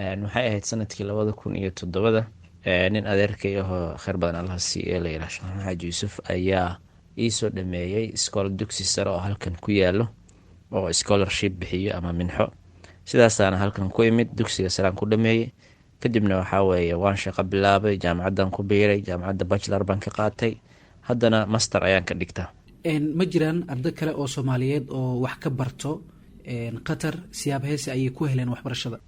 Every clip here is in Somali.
waxay ahayd sanadkii 2007 nin adeerkay ahoo kheyr badan allaha siiye la yidhaah sheekh maxamed xaaji yuusuf ayaa iisoo dhameeyey iskool dugsi sare oo halkan ku yaalo oo scholarship bixiyo ama minxo. sidaasaana halkan ku imid dugsiga saraan ku dhameeyey, kadibna waxaa weeye waan shaqo bilaabay, jaamacaddan ku biiray, jaamacadda bachelor baan ka qaatay, haddana master ayaan ka dhigtaa. ma jiraan arday kale oo soomaaliyeed oo wax ka barto qatar siyaab heese ayay ku heleen waxbarashada?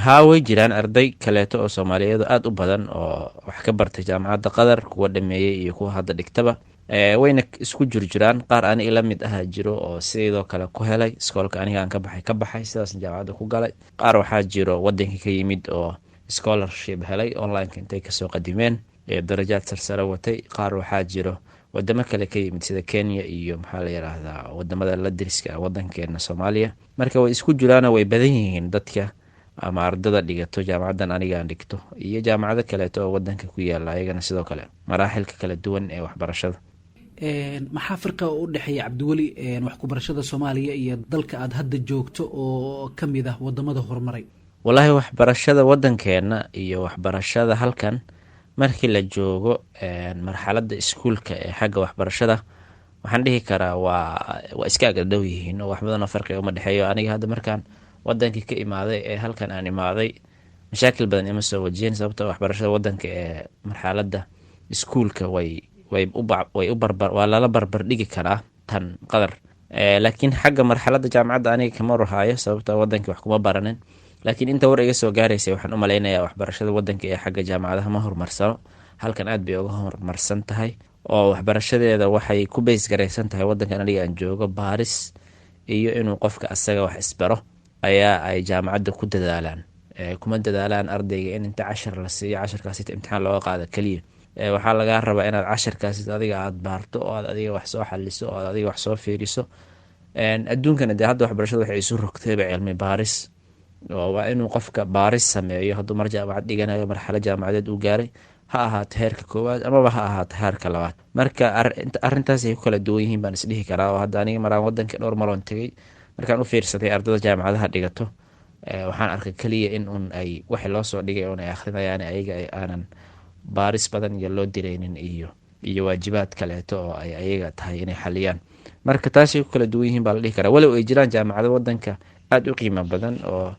haa, way jiraan arday kaleeto oo soomaaliyeed aada u badan oo wax ka bartay jaamacadda qatar, kuwa dhameeyey iyo kuwa hadda dhigtaba. wayna isku jirjiraan, qaar ani ila mid aha jiro oo sidoo kale ku helay iskoolka aniga aan ka baxay sidaasna jaamacadda ku galay. qaar waxaa jiro wadanka ka yimid oo scholarship helay onlineka intay kasoo qadimeen ee darajaad sarsare watay. qaar waxaa jiro wadamo kale ka yimid sida Kenya iyo maxaa la yiraahdaa wadamada la deriska wadankeena Soomaaliya. marka way isku jiraan, way badan yihiin dadka ama ardada dhigato jaamacaddan aniga aan dhigto iyo jaamacado kaleeto oo wadanka ku yaala ayagana sidoo kale maraaxilka kala duwan ee waxbarashada. maxaa firqa u dhexeeya cabdiweli wax ku barashada Soomaaliya iyo dalka aad hadda joogto oo kamid ah wadamada horumaray? wallaahi waxbarashada wadankeena iyo waxbarashada halkan markii la joogo marxaladda iskuulka ee xagga waxbarashada waxaan dhihi karaa waa iska agdhow yihiin oo wax badan oo farqi uma dhexeeyo. aniga hadda markaan wadankii ka imaaday ee halkan aan imaaday mashaakil badan ima soo wajiyeen, sababtoo waxbarashada wadanka ee marxaladda iskuulka waa lala barbar dhigi karaa tan qadar. laakiin xagga marxaladda jaamacadda aniga kama warhaayo, sababtoo wadankii wax kuma baranin. laakiin inta war iga soo gaaraysa waxaan u malaynayaa waxbarashada wadanka ee xagga jaamacadaha ma horumarsano, halkan aad bay uga horumarsan tahay oo waxbarashadeeda waxay ku beys garaysan tahay wadankan aniga aan joogo baaris iyo inuu qofka asaga wax isbaro ayaa ay jaamacadda ku dadaalaan. kuma dadaalaan ardayga in inta cashar la siiyo casharkaasi imtixaan looga qaado keliya. waxaa lagaa rabaa inaad casharkaasi adiga aad baarto oo aad adiga wax soo xaliso oo aad adiga wax soo fiiriso. adduunkana dee hadda waxbarashada waxay isu rogtayba cilmi baaris, oo waa inuu qofka baaris sameeyo hadduu mar jaamacad dhiganayo marxalad jaamacadeed uu gaaray, ha ahaato heerka koowaad amaba ha ahaato heerka labaad. marka arrintaas ay ku kala duwan yihiin baan isdhihi karaa. oo hadda aniga maraan wadanka dhowr maroon tegey, markaan u fiirsaday ardada jaamacadaha dhigato waxaan arkay keliya in un ay wax loo soo dhigay un ay akhrinayaan, ayaga aanan baaris badan iyo loo diraynin iyo waajibaad kaleeto oo ay ayaga tahay inay xaliyaan. marka taasay ku kala duwan yihiin baa la dhihi karaa, walow ay jiraan jaamacado wadanka aada u qiimo badan oo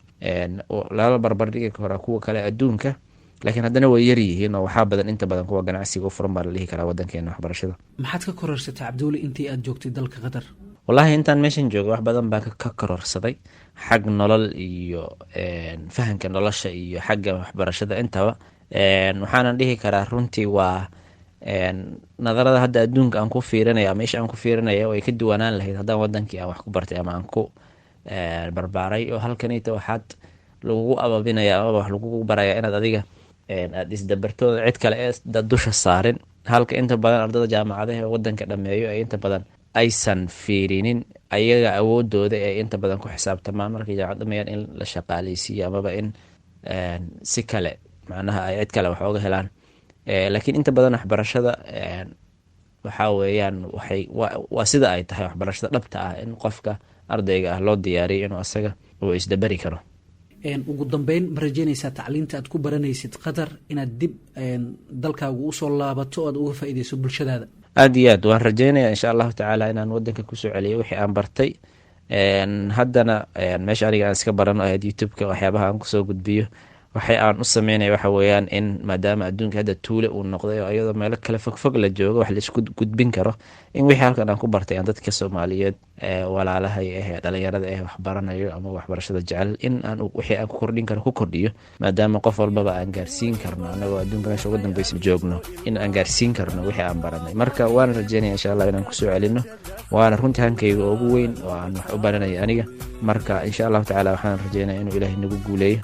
lala barbar dhigi kara kuwa kale adduunka, laakiin haddana way yar yihiin oo waxaa badan inta badan kuwa ganacsiga u furan baa la dhihi karaa wadankeena waxbarashada. maxaad ka kororsatay cabdiweli intii aad joogtay dalka qatar? wallaahi intaan meeshan joogo wax badan baan ka kororsaday xag nolol iyo fahanka nolosha iyo xagga waxbarashada intaba. waxaanan dhihi karaa runtii waa nadarada hadda adduunka aan ku fiirinaya ama isha aan ku fiirinaya way ka duwanaan lahayd haddaan wadankii aan wax ku bartay ama aan ku barbaaray. oo halkanita waxaad lagugu ababinaya amaba wax lagugu baraya inaad adiga aad isdabartooda cid kale ee dusha saarin, halka inta badan ardada jaamacadaha wadanka dhameeyo ee inta badan aysan fiirinin ayaga awoodooda ee inta badan ku xisaabtamaan markay jaamacad dhameeyaan in la shaqaaleysiiyo amaba in si kale macnaha ay cid kale wax ooga helaan. laakiin inta badan waxbarashada waxaa weeyaan waa sida ay tahay waxbarashada dhabta ah in qofka ardayga ah loo diyaariyo inuu asaga uu isdabari karo. ugu dambeyn ma rajeynaysaa tacliinta aad ku baranaysid qatar inaad dib dalkaagu usoo laabato o aad uga faa'iideyso bulshadaada? aada iyo aad waan rajeynaya insha allahu tacaala inaan wadanka kusoo celiyo wixii aan bartay. haddana meesha aniga aan iska barano ahayd youtube-ka waxyaabaha aan kusoo gudbiyo waxay aan u sameynaya waxa weeyaan in maadaama adduunka hadda tuule uu noqday oo iyadoo meelo kale fogfog la joogo wax laisku gudbin karo, in wixii halkan aan ku bartay aan dadka Soomaaliyeed walaalahay dhalinyarada waxbaranayo ama waxbarashada jecel in aan wixii aan ku kordhin karo ku kordhiyo, maadaama qof walbaba aan gaarsiin karno anagoo adduunka meesha ugu dambeysa joogno in aan gaarsiin karno wixii aan baranay. marka waan rajeynaya insha Allah inaan kusoo celino, waana runtii hankayga ugu weyn oo aan wax u baranayo aniga. marka insha Allah tacaala waxaan rajeynaya inuu Ilaahay nagu guuleeyo.